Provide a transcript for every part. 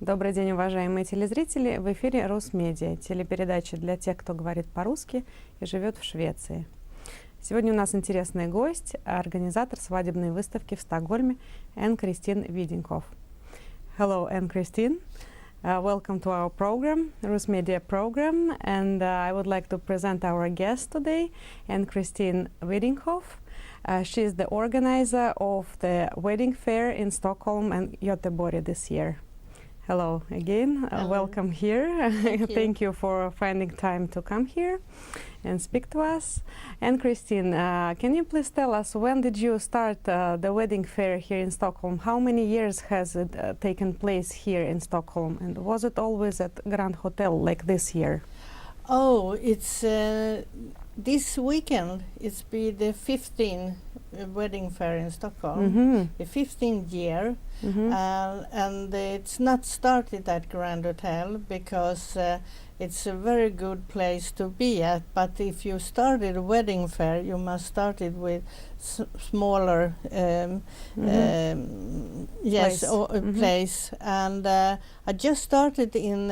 Добрый день, уважаемые телезрители! В эфире Русмедиа, телепередача для тех, кто говорит по-русски и живет в Швеции. Сегодня у нас интересный гость, организатор свадебной выставки в Стокгольме Ann-Christin Widinghoff. Hello, Ann-Christin. Welcome to our program, Rusmedia program, and I would like to present our guest today, Ann-Christin Widinghoff. She is the organizer of the wedding fair in Stockholm and Göteborg this year. Hello again, welcome here. Thank you for finding time to come here and speak to us. Ann-Christin, can you please tell us when did you start the wedding fair here in Stockholm? How many years has it taken place here in Stockholm? And was it always at Grand Hotel like this year? Oh, it's this weekend. It's been the 15th wedding fair in Stockholm, the 15th year, and it's not started at Grand Hotel because it's a very good place to be at. But if you started a wedding fair, you must start it with smaller, place. And I just started in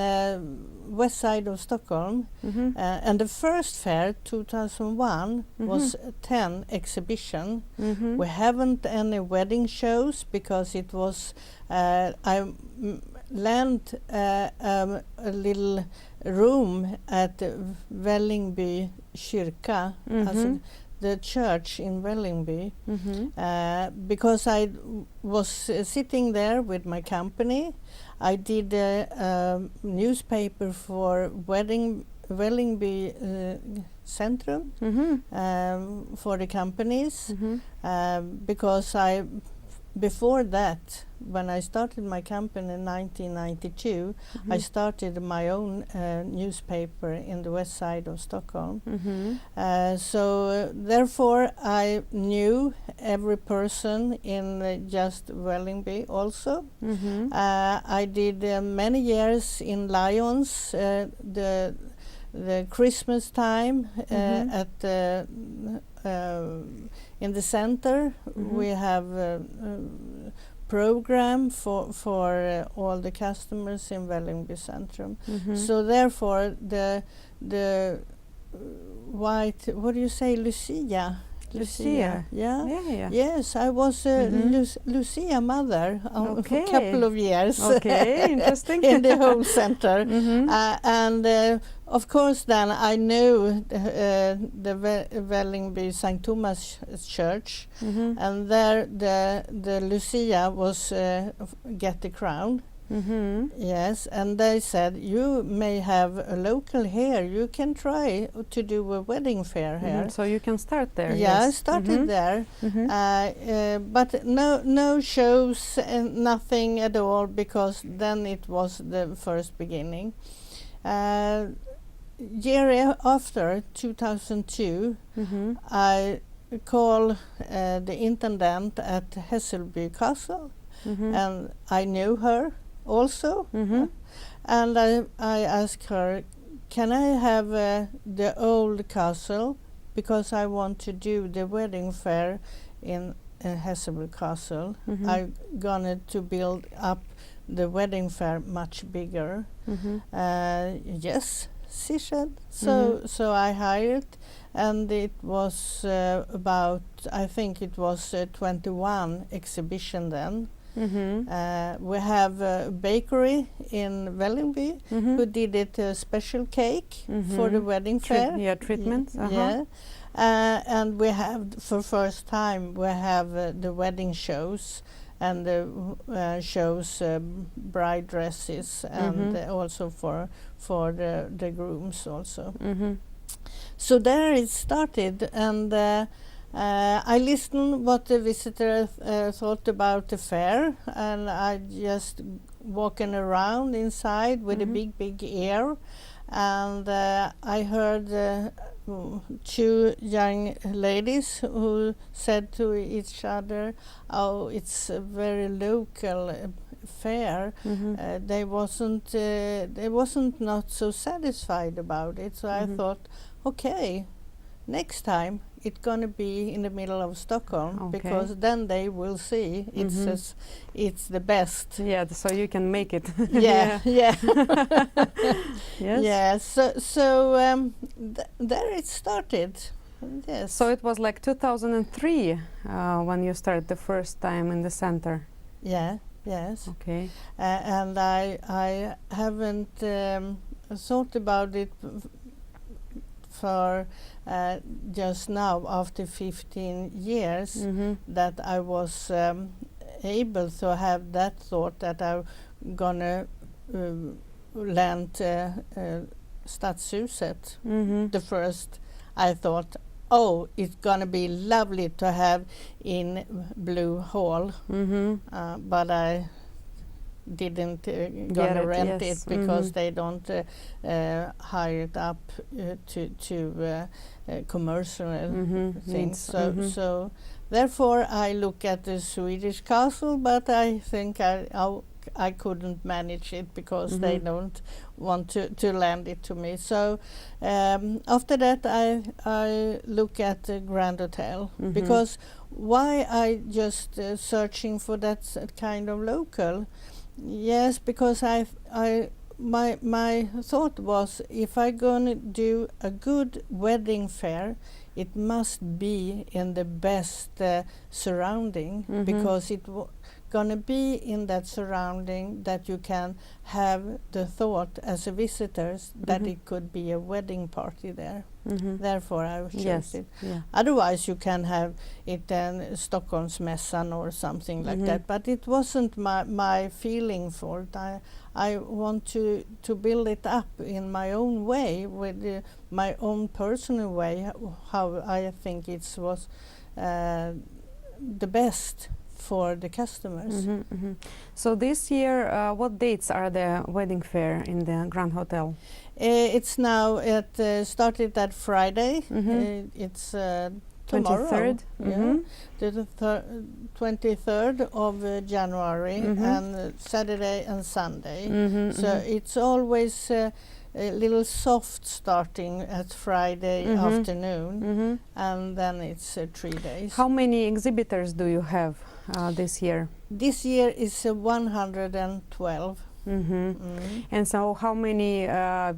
west side of Stockholm, and the first fair, 2001, was 10 exhibition. We haven't any wedding shows because it was I lent a little room at Vällingby kyrka, the church in Vällingby, because I was sitting there with my company. I did a newspaper for Vällingby Centrum for the companies, because before that, when I started my company in 1992, I started my own newspaper in the west side of Stockholm. So therefore I knew every person in just Vällingby also. I did many years in Lions, the Christmas time at in the center. We have a program for all the customers in Vällingby Centrum. So therefore the white, what do you say, Lucia? Lucia. Yeah. Yes, I was a Lucia mother for a couple of years. Okay, interesting. In the whole center. And of course then I knew the Vällingby St. Thomas Church, and there the Lucia was get the crown. Yes, and they said, you may have a local here, you can try to do a wedding fair here. So you can start there. Yeah, yes. I started there, but no shows and nothing at all, because then it was the first beginning. Year after, 2002, I called the intendant at Hässelby Castle, and I knew her also, and I asked her, can I have the old castle, because I want to do the wedding fair in Hässelby Castle. I'm gonna to build up the wedding fair much bigger. Yes, she said. So I hired, and it was about, I think it was 21 exhibition then. We have a bakery in Vällingby who did it a special cake for the wedding fair. Treatments. Yeah, and we have, for first time, we have the wedding shows, and the shows bride dresses, and also for the grooms also. So there it started, and I listened what the visitor thought about the fair, and I just walking around inside with a big ear, and I heard two young ladies who said to each other, "Oh, it's a very local fair." They wasn't not so satisfied about it, so I thought, okay, next time it's gonna be in the middle of Stockholm, Okay. because then they will see it's the best. Yeah, so you can make it. Yeah, yeah. Yes. Yeah, so there it started. Yes. So it was like 2003 when you started the first time in the center. Yeah, yes. Okay. And I haven't thought about it for just now, after 15 years, that I was able to have that thought that I'm gonna land Stadshuset. The first, I thought, oh, it's gonna be lovely to have in Blue Hall, but I didn't gonna rent it because they don't hire it up to commercial things. So therefore I look at the Swedish castle, but I think I couldn't manage it because they don't want to lend it to me. So after that I look at the Grand Hotel, because why I just searching for that kind of local? Yes, because my thought was, if I gonna do a good wedding fair, it must be in the best surrounding, because it gonna be in that surrounding that you can have the thought as a visitors that it could be a wedding party there. Therefore I chose it. Yeah. Otherwise you can have it in Stockholmsmässan or something like that, but it wasn't my feeling for it. I want to build it up in my own way, with my own personal way, how I think it was the best for the customers. So this year, what dates are the wedding fair in the Grand Hotel? It's now started that Friday. It's tomorrow. 23rd. The 23rd of January, and Saturday and Sunday. So it's always a little soft starting at Friday afternoon, and then it's 3 days. How many exhibitors do you have this year? This year is 112. And so how many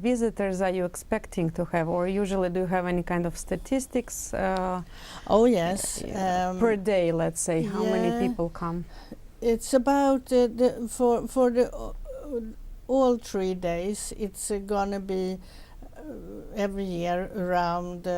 visitors are you expecting to have, or usually do you have any kind of statistics Oh yes, per day, let's say, how many people come? It's about for the all 3 days. It's gonna be every year around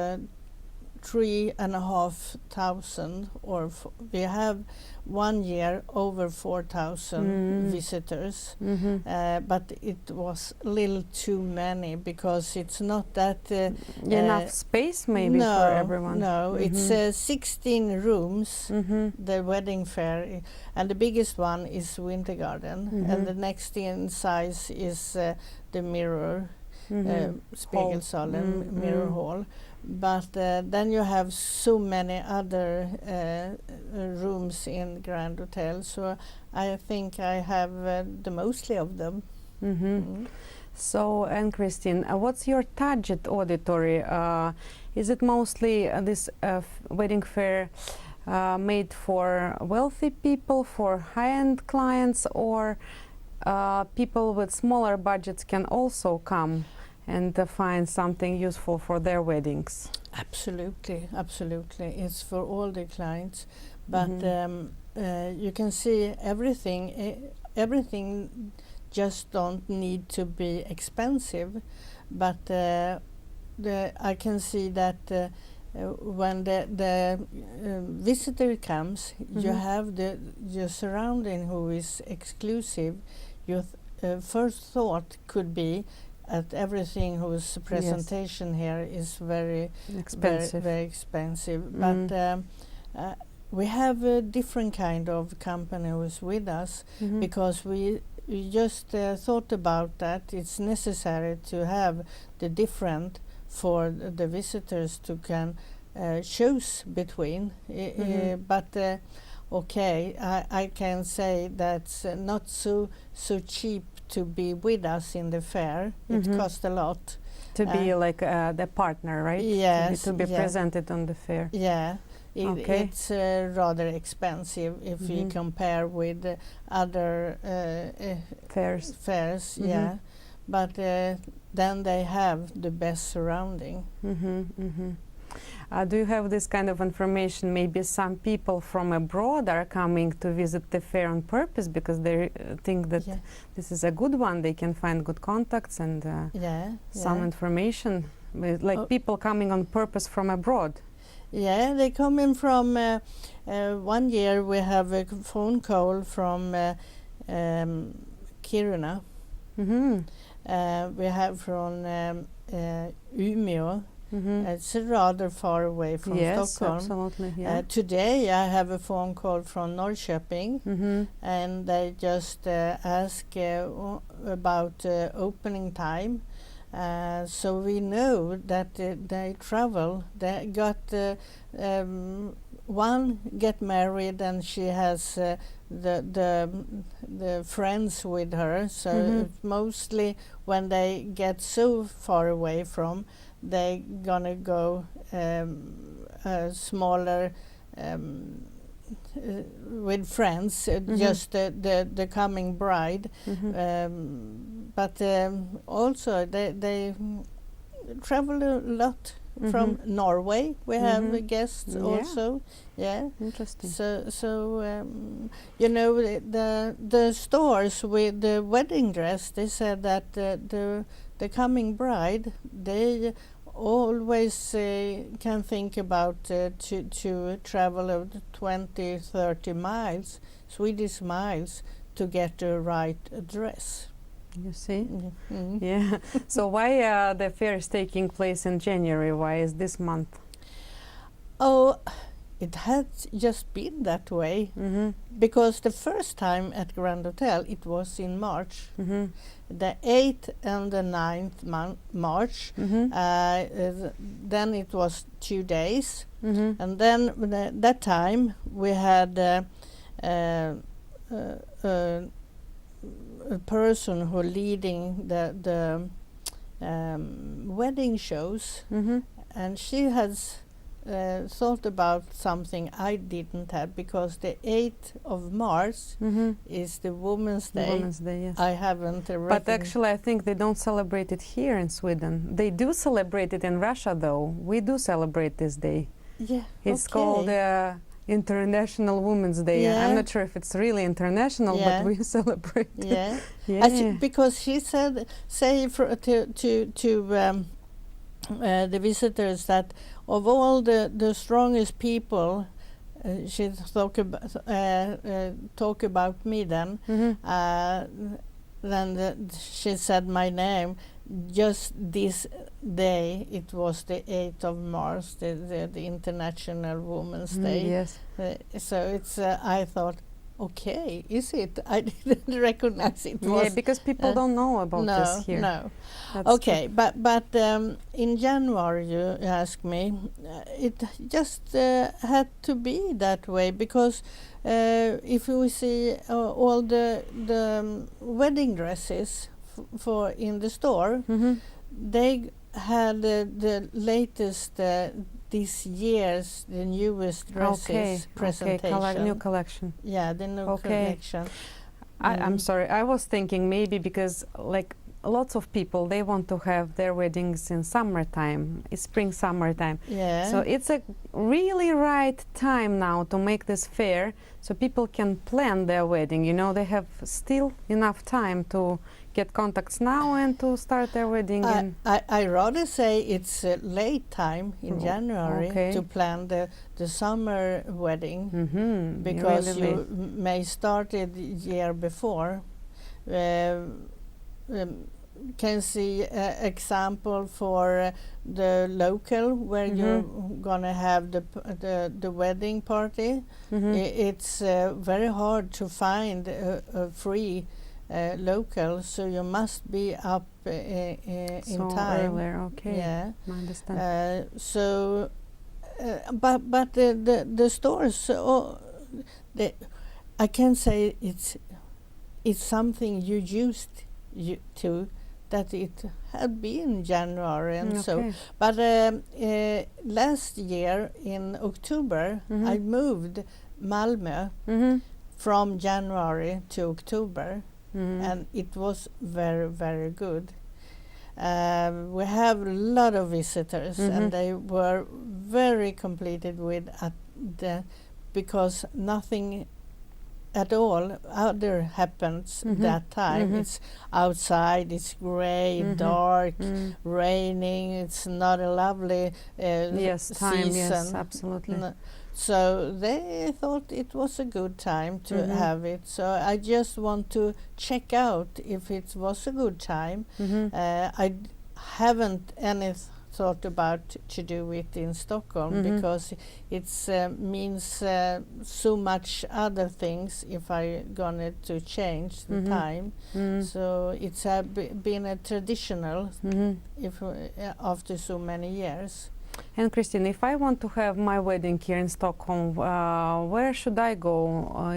3,500, or we have 1 year over 4,000 visitors, but it was a little too many, because it's not that Enough space maybe for everyone? No, it's 16 rooms, the wedding fair, and the biggest one is Winter Garden, and the next in size is the Mirror, Spegelsalen, Mirror Hall. But then you have so many other rooms in Grand Hotel, so I think I have the mostly of them. So, Ann-Christin, what's your target auditory? Is it mostly this wedding fair made for wealthy people, for high-end clients, or people with smaller budgets can also come and find something useful for their weddings? Absolutely, absolutely. It's for all the clients, but you can see everything just don't need to be expensive, but I can see that when the visitor comes, you have your surrounding who is exclusive. Your first thought could be at everything whose presentation here is very expensive. Very expensive. But we have a different kind of company who's with us, because we just thought about that. It's necessary to have the different for the visitors to can choose between. But okay, I can say that's not so cheap to be with us in the fair. It costs a lot, To be like the partner, right? Yes. To be presented on the fair. Yeah. Okay. It's rather expensive if you compare with other Fairs. Yeah. But then they have the best surrounding. Do you have this kind of information? Maybe some people from abroad are coming to visit the fair on purpose because they think that this is a good one. They can find good contacts and some information. Like people coming on purpose from abroad. Yeah, they come in from 1 year. We have a phone call from Kiruna. We have from Umeå. It's rather far away from Stockholm. Yes, absolutely. Yeah. Today I have a phone call from Norrköping, and they just ask about opening time. So we know that they travel. They got one get married, and she has the friends with her. So mostly when they get so far away from, they gonna go smaller with friends, just the coming bride. But also they travel a lot from Norway. We have guests also. Yeah, interesting. So you know, the stores with the wedding dress, they said that the coming bride, they always can think about to travel over 20-30 miles, Swedish miles, to get the right dress. You see? Yeah. So why the fair is taking place in January? Why is this month? Oh, it had just been that way, because the first time at Grand Hotel it was in March. The 8th and the 9th March, then it was 2 days, and then that time we had a person who leading the wedding shows, and she has thought about something I didn't have, because the 8th of March is the Women's Day. Women's Day, yes. I haven't But actually I think they don't celebrate it here in Sweden. They do celebrate it in Russia though. We do celebrate this day. Yeah, It's called International Women's Day. Yeah. I'm not sure if it's really international, but we celebrate it. Yeah, Yeah. because she said, say to the visitors, that of all the strongest people, she talk about me then. Then she said my name. Just this day, it was the 8th of March, the International Women's Day. Yes. So it's I thought, okay, is it? I didn't recognize it. Yeah, because people don't know about this here. No. That's Okay, but in January, you asked me, it just had to be that way, because if we see all the wedding dresses for in the store, they had the latest this year's, the newest dresses presentation. New collection. Yeah, the new collection. I'm sorry, I was thinking maybe because like lots of people, they want to have their weddings in summertime, spring, summertime. Yeah. So it's a really right time now to make this fair so people can plan their wedding. You know, they have still enough time to get contacts now and to start their wedding. I rather say it's a late time in January to plan the summer wedding, because really you may start it the year before. Can see example for the local where you're gonna have the wedding party. It's very hard to find a free local, so you must be up in time. Earlier, okay. Yeah, I understand. so, but the stores, I can say it's something you used to that it had been January and so. Okay. But last year in October, I moved Malmö from January to October, and it was very, very good. We have a lot of visitors, and they were very completed with because nothing at all other happens that time. It's outside, it's gray, dark, raining. It's not a lovely Time, season. yes, absolutely. So they thought it was a good time to have it. So I just want to check out if it was a good time. I haven't any thought about to do it in Stockholm because it means so much other things if I gonna to change the time. So it's been a traditional if after so many years. Ann-Christin, if I want to have my wedding here in Stockholm, where should I go?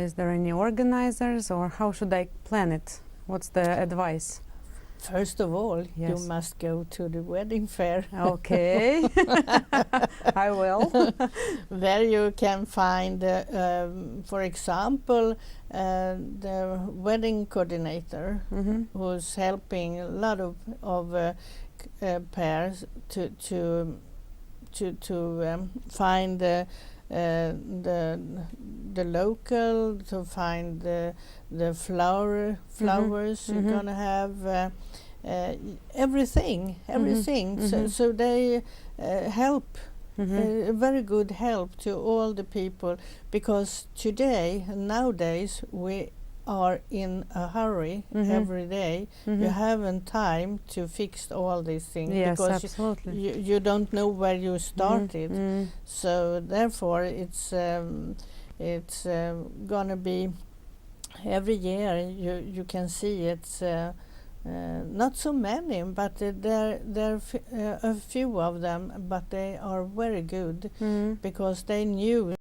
Is there any organizers, or how should I plan it? What's the advice? First of all, Yes. you must go to the wedding fair. Okay, I will. There you can find, for example, the wedding coordinator who's helping a lot of pairs to find the local, to find the flowers you're gonna have, everything. So they help, a very good help to all the people, because nowadays we are in a hurry every day. You haven't time to fix all these things, Yes, because absolutely. you don't know where you started. So therefore it's gonna be every year. You can see it's not so many, but there are a few of them, but they are very good because they knew